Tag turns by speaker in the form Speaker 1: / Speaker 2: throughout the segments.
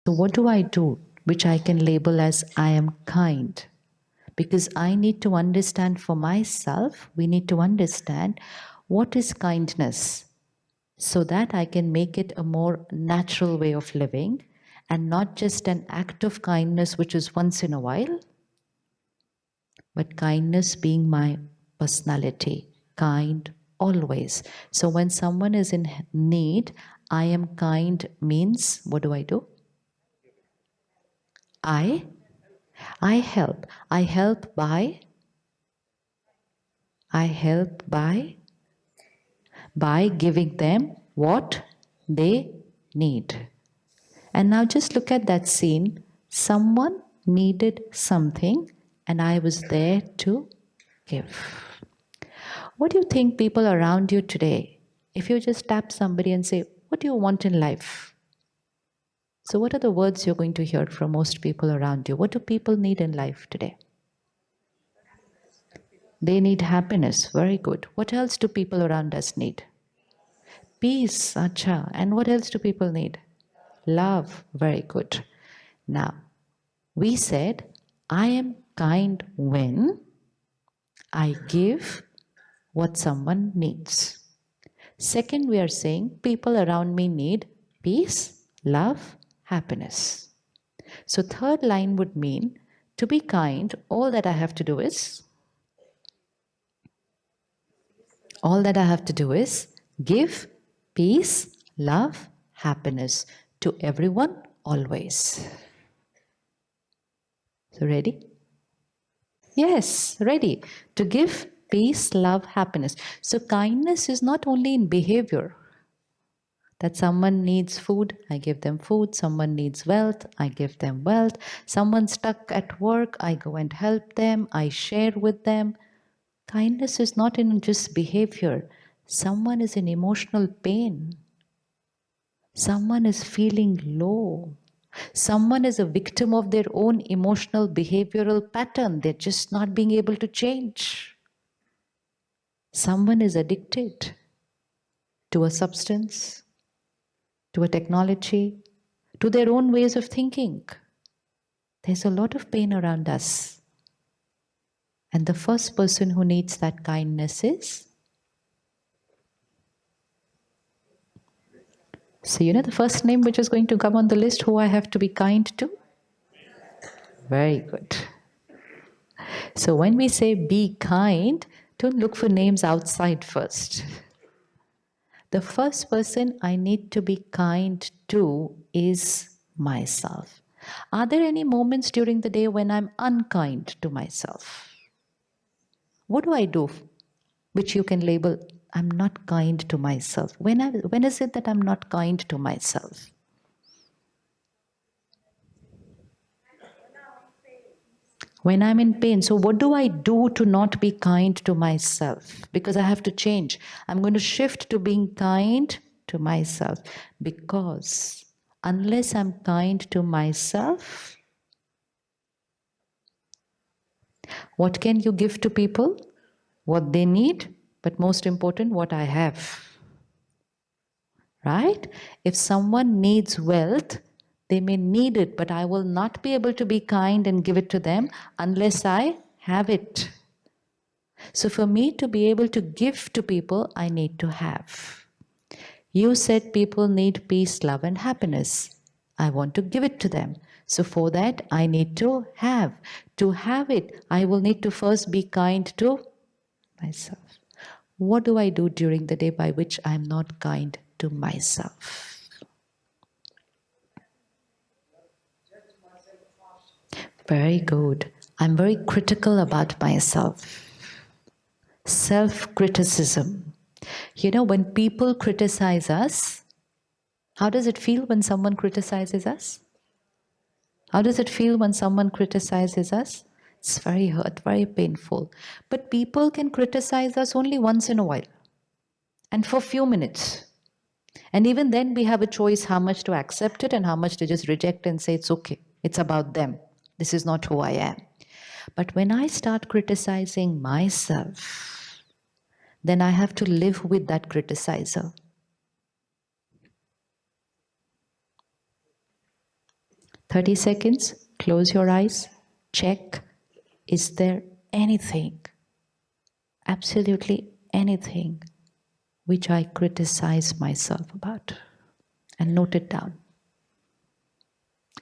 Speaker 1: So what do I do which I can label as I am kind? Because I need to understand for myself, we need to understand what is kindness so that I can make it a more natural way of living and not just an act of kindness which is once in a while, but kindness being my personality, kind always. So when someone is in need, I am kind means, what do? I I help. I help by giving them what they need. And now just look at that scene. Someone needed something and I was there to give. What do you think people around you today, if you just tap somebody and say, what do you want in life? So what are the words you're going to hear from most people around you? What do people need in life today? They need happiness. Very good. What else do people around us need? Peace. Acha. And what else do people need? Love. Very good. Now, we said, I am kind when I give what someone needs. Second, we are saying people around me need peace, love, happiness. So third line would mean to be kind, all that I have to do is give peace, love, happiness to everyone always. So ready? Yes, ready. To give peace, love, happiness. So kindness is not only in behavior. That someone needs food, I give them food. Someone needs wealth, I give them wealth. Someone stuck at work, I go and help them. I share with them. Kindness is not in just behavior. Someone is in emotional pain. Someone is feeling low. Someone is a victim of their own emotional behavioral pattern. They're just not being able to change. Someone is addicted to a substance, to a technology, to their own ways of thinking. There's a lot of pain around us. And the first person who needs that kindness is? So you know the first name which is going to come on the list who I have to be kind to? Very good. So when we say be kind, don't look for names outside first. The first person I need to be kind to is myself. Are there any moments during the day when I'm unkind to myself? What do I do which you can label, I'm not kind to myself? When is it that I'm not kind to myself? When I'm in pain. So what do I do to not be kind to myself? Because I have to change. I'm going to shift to being kind to myself. Because unless I'm kind to myself, what can you give to people? What they need, but most important, what I have. Right? If someone needs wealth, they may need it, but I will not be able to be kind and give it to them unless I have it. So for me to be able to give to people, I need to have. You said people need peace, love, and happiness. I want to give it to them. So for that, I need to have. To have it, I will need to first be kind to myself. What do I do during the day by which I'm not kind to myself? Very good. I'm very critical about myself. Self-criticism. You know, when people criticize us, how does it feel when someone criticizes us? How does it feel when someone criticizes us? It's very hurt, very painful. But people can criticize us only once in a while and for a few minutes. And even then, we have a choice how much to accept it and how much to just reject and say, it's okay. It's about them. This is not who I am. But when I start criticizing myself, then I have to live with that criticizer. 30 seconds, close your eyes, check, is there anything, absolutely anything, which I criticize myself about? And note it down.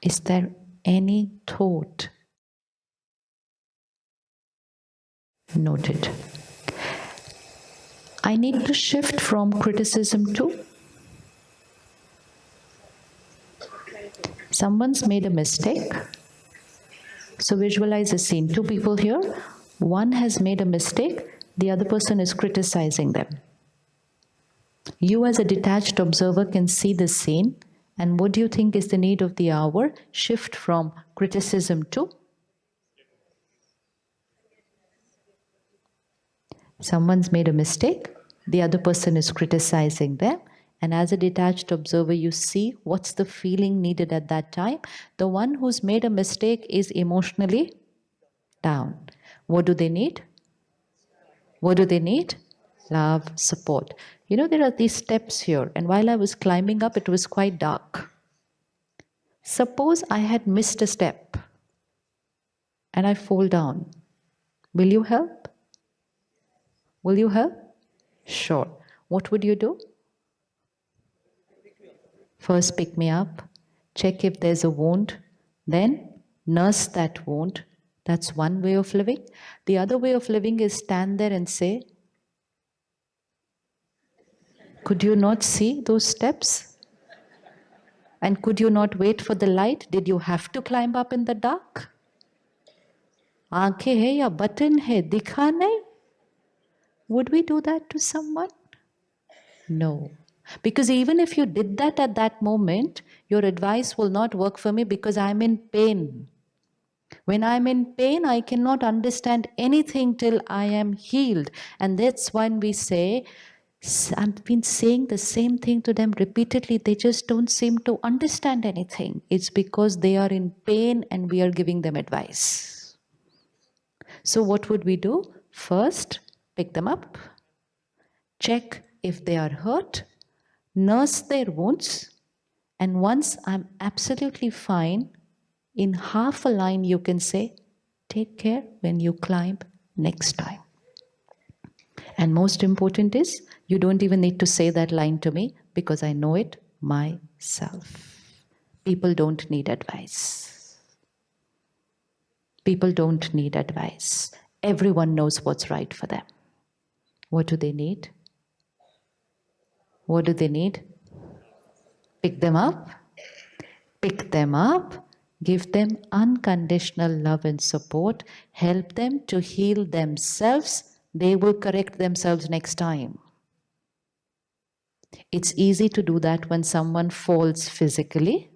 Speaker 1: Is there any thought? Note it. I need to shift from criticism to someone's made a mistake. So visualize a scene. Two people here. One has made a mistake. The other person is criticizing them. You as a detached observer can see the scene. And what do you think is the need of the hour? Shift from criticism to someone's made a mistake. The other person is criticizing them. And as a detached observer, you see what's the feeling needed at that time. The one who's made a mistake is emotionally down. What do they need? What do they need? Love, support. You know, there are these steps here. And while I was climbing up, it was quite dark. Suppose I had missed a step and I fall down. Will you help? Will you help? Sure. What would you do? First, pick me up, check if there's a wound, then nurse that wound. That's one way of living. The other way of living is stand there and say, could you not see those steps? And could you not wait for the light? Did you have to climb up in the dark? Aankhein hai ya button hai, dikha nahi? Would we do that to someone? No. Because even if you did that at that moment, your advice will not work for me because I'm in pain. When I'm in pain, I cannot understand anything till I am healed. And that's when we say, I've been saying the same thing to them repeatedly. They just don't seem to understand anything. It's because they are in pain and we are giving them advice. So what would we do? First, pick them up, check if they are hurt, nurse their wounds, and once I'm absolutely fine, in half a line you can say, take care when you climb next time. And most important is, you don't even need to say that line to me because I know it myself. People don't need advice. People don't need advice. Everyone knows what's right for them. What do they need? What do they need? Pick them up. Pick them up. Give them unconditional love and support. Help them to heal themselves. They will correct themselves next time. It's easy to do that when someone falls physically.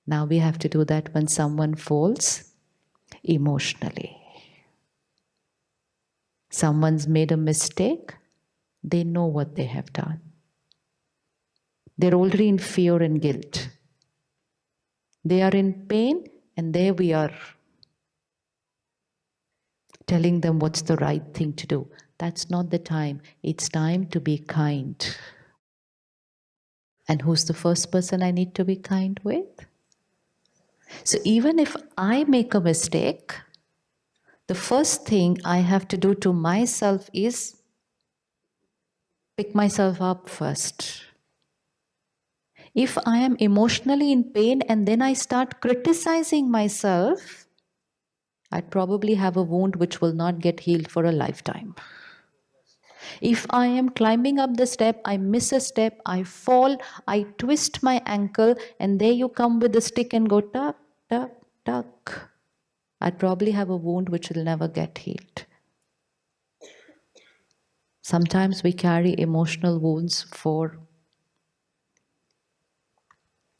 Speaker 1: Now we have to do that when someone falls emotionally. Someone's made a mistake. They know what they have done. They're already in fear and guilt. They are in pain, and there we are telling them what's the right thing to do. That's not the time. It's time to be kind. And who's the first person I need to be kind with? So even if I make a mistake, the first thing I have to do to myself is pick myself up first. If I am emotionally in pain and then I start criticizing myself, I'd probably have a wound which will not get healed for a lifetime. If I am climbing up the step, I miss a step, I fall, I twist my ankle, and there you come with a stick and go tuck, tuck, tuck. I'd probably have a wound which will never get healed. Sometimes we carry emotional wounds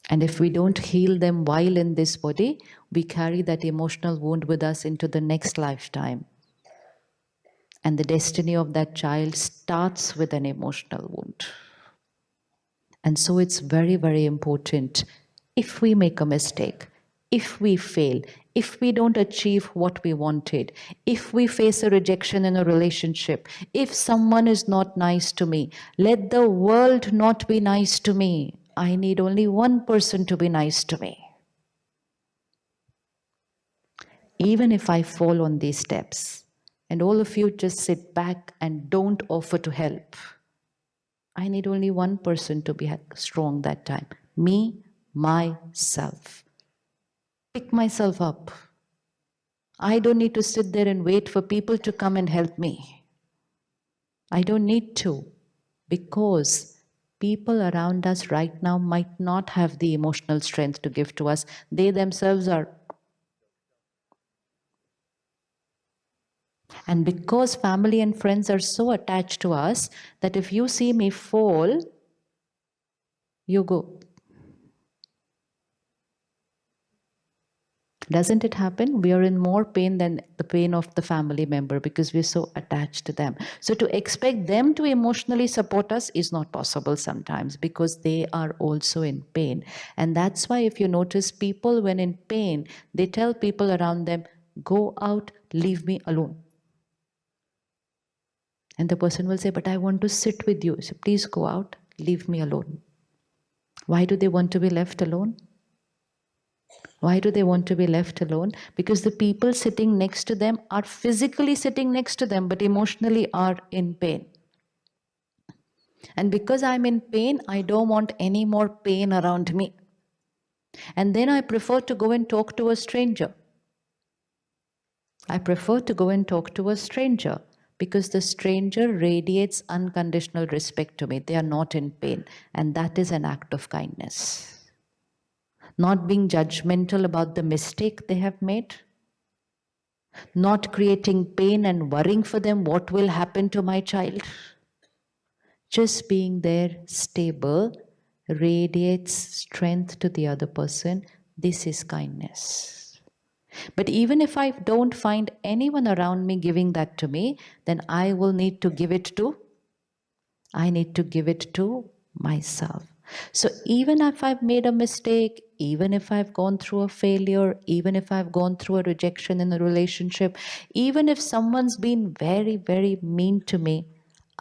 Speaker 1: and if we don't heal them while in this body, we carry that emotional wound with us into the next lifetime. And the destiny of that child starts with an emotional wound. And so it's very, very important. If we make a mistake, if we fail, if we don't achieve what we wanted, if we face a rejection in a relationship, if someone is not nice to me, let the world not be nice to me. I need only one person to be nice to me. Even if I fall on these steps, and all of you just sit back and don't offer to help, I need only one person to be strong that time. Me, myself. Pick myself up. I don't need to sit there and wait for people to come and help me. I don't need to, because people around us right now might not have the emotional strength to give to us. They themselves are. And because family and friends are so attached to us that if you see me fall, you go. Doesn't it happen? We are in more pain than the pain of the family member because we're so attached to them. So to expect them to emotionally support us is not possible sometimes because they are also in pain. And that's why if you notice people when in pain, they tell people around them, go out, leave me alone. And the person will say, but I want to sit with you. So please go out, leave me alone. Why do they want to be left alone? Why do they want to be left alone? Because the people sitting next to them are physically sitting next to them, but emotionally are in pain. And because I'm in pain, I don't want any more pain around me. And then I prefer to go and talk to a stranger. I prefer to go and talk to a stranger because the stranger radiates unconditional respect to me. They are not in pain. And that is an act of kindness. Not being judgmental about the mistake they have made, not creating pain and worrying for them what will happen to my child. Just being there, stable, radiates strength to the other person. This is kindness. But even if I don't find anyone around me giving that to me, then I will need to give it to myself. So even if I've made a mistake, even if I've gone through a failure, even if I've gone through a rejection in a relationship, even if someone's been very, very mean to me,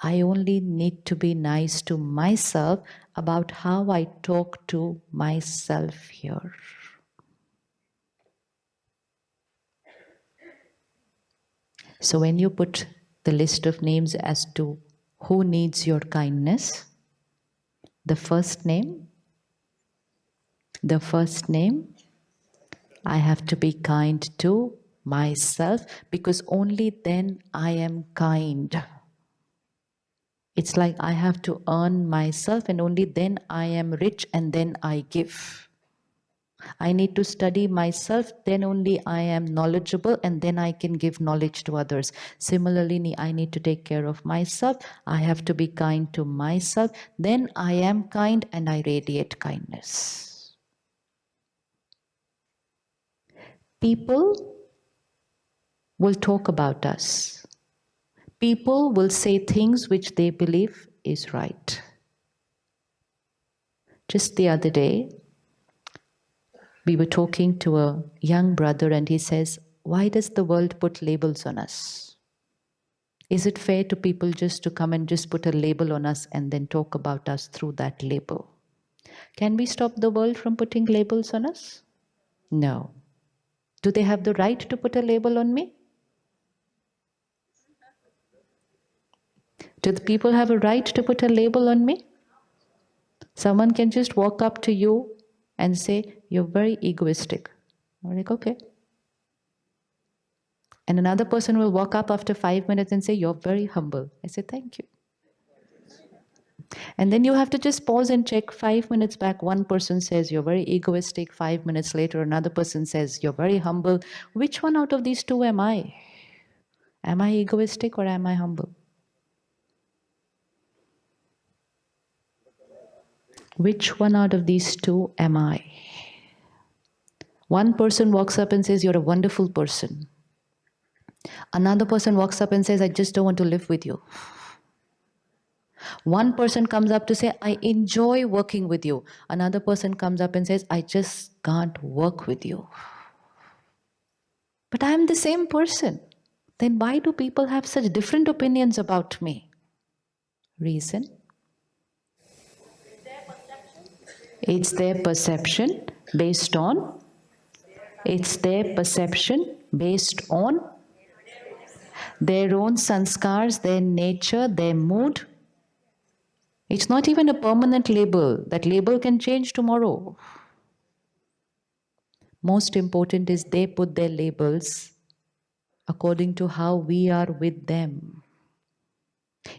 Speaker 1: I only need to be nice to myself about how I talk to myself here. So when you put the list of names as to who needs your kindness, the first name, I have to be kind to myself because only then I am kind. It's like I have to earn myself and only then I am rich and then I give. I need to study myself, then only I am knowledgeable and then I can give knowledge to others. Similarly, I need to take care of myself. I have to be kind to myself. Then I am kind and I radiate kindness. People will talk about us. People will say things which they believe is right. Just the other day, we were talking to a young brother and he says, why does the world put labels on us? Is it fair to people just to come and just put a label on us and then talk about us through that label? Can we stop the world from putting labels on us? No. Do they have the right to put a label on me? Do the people have a right to put a label on me? Someone can just walk up to you and say, you're very egoistic. I'm like, okay. And another person will walk up after 5 minutes and say, you're very humble. I say, thank you. And then you have to just pause and check. 5 minutes back, one person says, you're very egoistic. 5 minutes later, another person says, you're very humble. Which one out of these two am I? Am I egoistic or am I humble? Which one out of these two am I? One person walks up and says, you're a wonderful person. Another person walks up and says, I just don't want to live with you. One person comes up to say, I enjoy working with you. Another person comes up and says, I just can't work with you. But I am the same person. Then why do people have such different opinions about me? Reason? It's their perception based on, it's their perception based on their own sanskars, their nature, their mood. It's not even a permanent label. That label can change tomorrow. Most important is they put their labels according to how we are with them.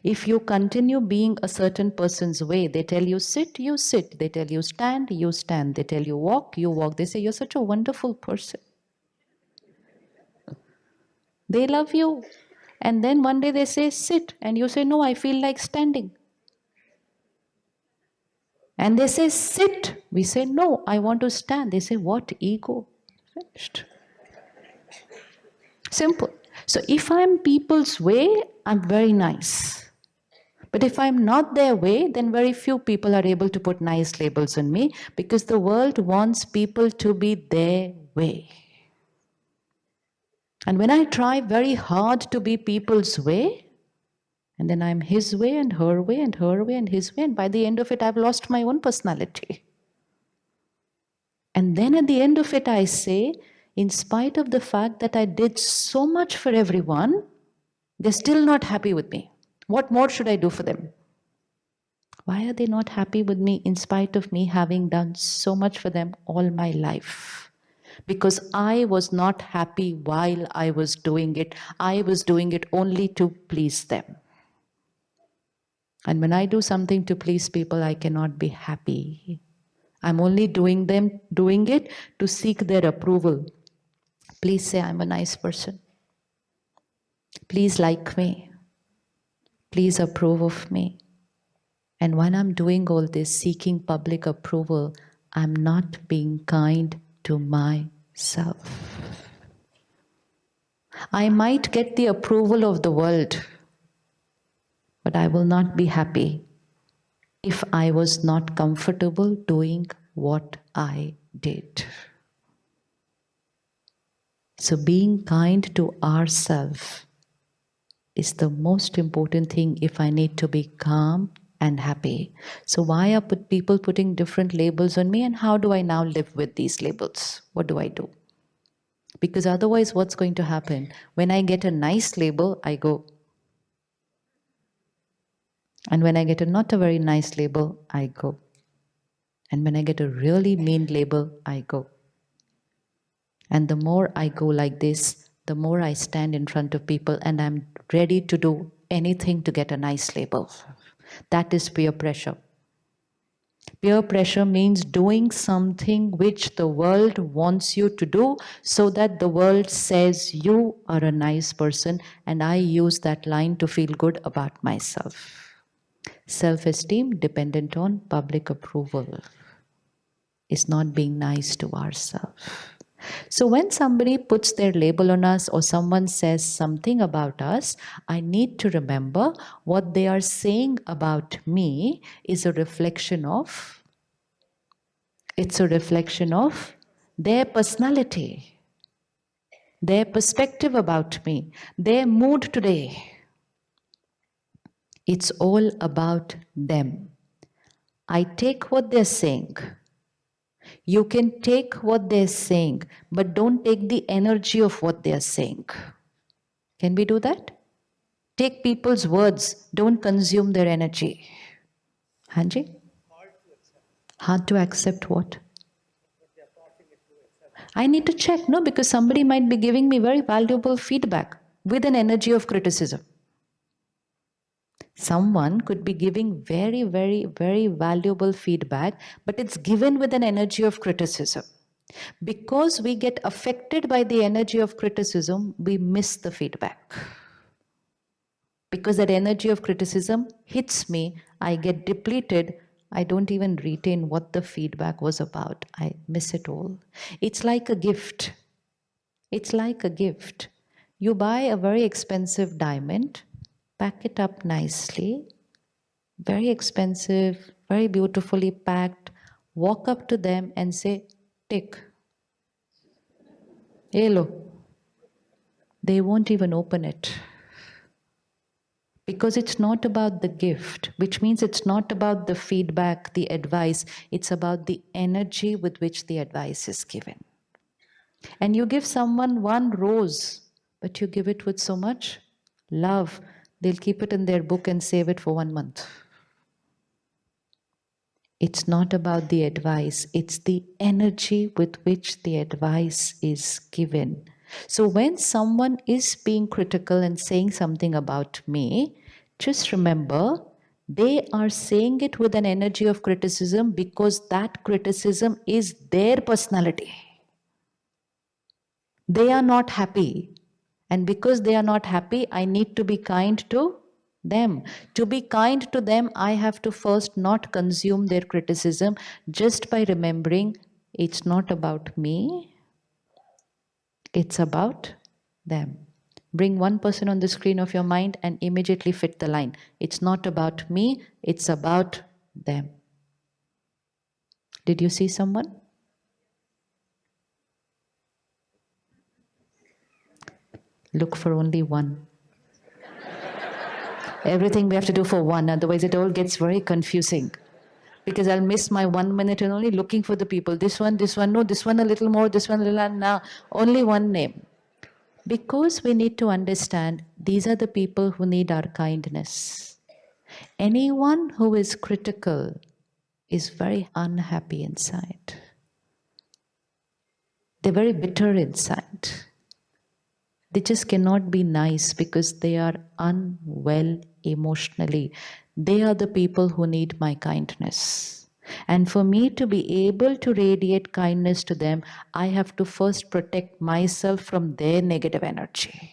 Speaker 1: If you continue being a certain person's way, they tell you sit, you sit. They tell you stand, you stand. They tell you walk, you walk. They say you're such a wonderful person. They love you. And then one day they say sit, and you say no, I feel like standing. And they say sit. We say no, I want to stand. They say what? Ego. Finished. Simple. So if I'm people's way, I'm very nice. But if I'm not their way, then very few people are able to put nice labels on me because the world wants people to be their way. And when I try very hard to be people's way, and then I'm his way and her way and her way and his way, and by the end of it, I've lost my own personality. And then at the end of it, I say, in spite of the fact that I did so much for everyone, they're still not happy with me. What more should I do for them? Why are they not happy with me in spite of me having done so much for them all my life? Because I was not happy while I was doing it. I was doing it only to please them. And when I do something to please people, I cannot be happy. I'm only doing it to seek their approval. Please say I'm a nice person. Please like me. Please approve of me. And when I'm doing all this, seeking public approval, I'm not being kind to myself. I might get the approval of the world, but I will not be happy if I was not comfortable doing what I did. So being kind to ourselves is the most important thing if I need to be calm and happy. So why are people putting different labels on me, and how do I now live with these labels? What do I do? Because otherwise what's going to happen? When I get a nice label, I go. And when I get a not a very nice label, I go. And when I get a really mean label, I go. And the more I go like this, the more I stand in front of people and I'm ready to do anything to get a nice label. That is peer pressure. Peer pressure means doing something which the world wants you to do so that the world says you are a nice person, and I use that line to feel good about myself. Self-esteem dependent on public approval is not being nice to ourselves. So when somebody puts their label on us or someone says something about us, I need to remember what they are saying about me is a reflection of, it's a reflection of their personality, their perspective about me, their mood today. It's all about them. I take what they're saying. You can take what they're saying, but don't take the energy of what they're saying. Can we do that? Take people's words, don't consume their energy. Hanji? Hard to accept what? I need to check, no, because somebody might be giving me very valuable feedback with an energy of criticism. Someone could be giving very, very, very valuable feedback, but it's given with an energy of criticism. Because we get affected by the energy of criticism, we miss the feedback. Because that energy of criticism hits me, I get depleted. I don't even retain what the feedback was about. I miss it all. It's like a gift. It's like a gift. You buy a very expensive diamond, pack it up nicely, very expensive, very beautifully packed, walk up to them and say, take. Hello. They won't even open it. Because it's not about the gift, which means it's not about the feedback, the advice, it's about the energy with which the advice is given. And you give someone one rose, but you give it with so much love, they'll keep it in their book and save it for 1 month. It's not about the advice, it's the energy with which the advice is given. So when someone is being critical and saying something about me, just remember they are saying it with an energy of criticism because that criticism is their personality. They are not happy. And because they are not happy, I need to be kind to them. To be kind to them, I have to first not consume their criticism just by remembering it's not about me, it's about them. Bring one person on the screen of your mind and immediately fit the line. It's not about me, it's about them. Did you see someone? Look for only one. Everything we have to do for one, otherwise it all gets very confusing. Because I'll miss my 1 minute and only looking for the people. This one, no, this one a little more, this one a little, and now only one name. Because we need to understand these are the people who need our kindness. Anyone who is critical is very unhappy inside. They're very bitter inside. They just cannot be nice because they are unwell emotionally. They are the people who need my kindness. And for me to be able to radiate kindness to them, I have to first protect myself from their negative energy.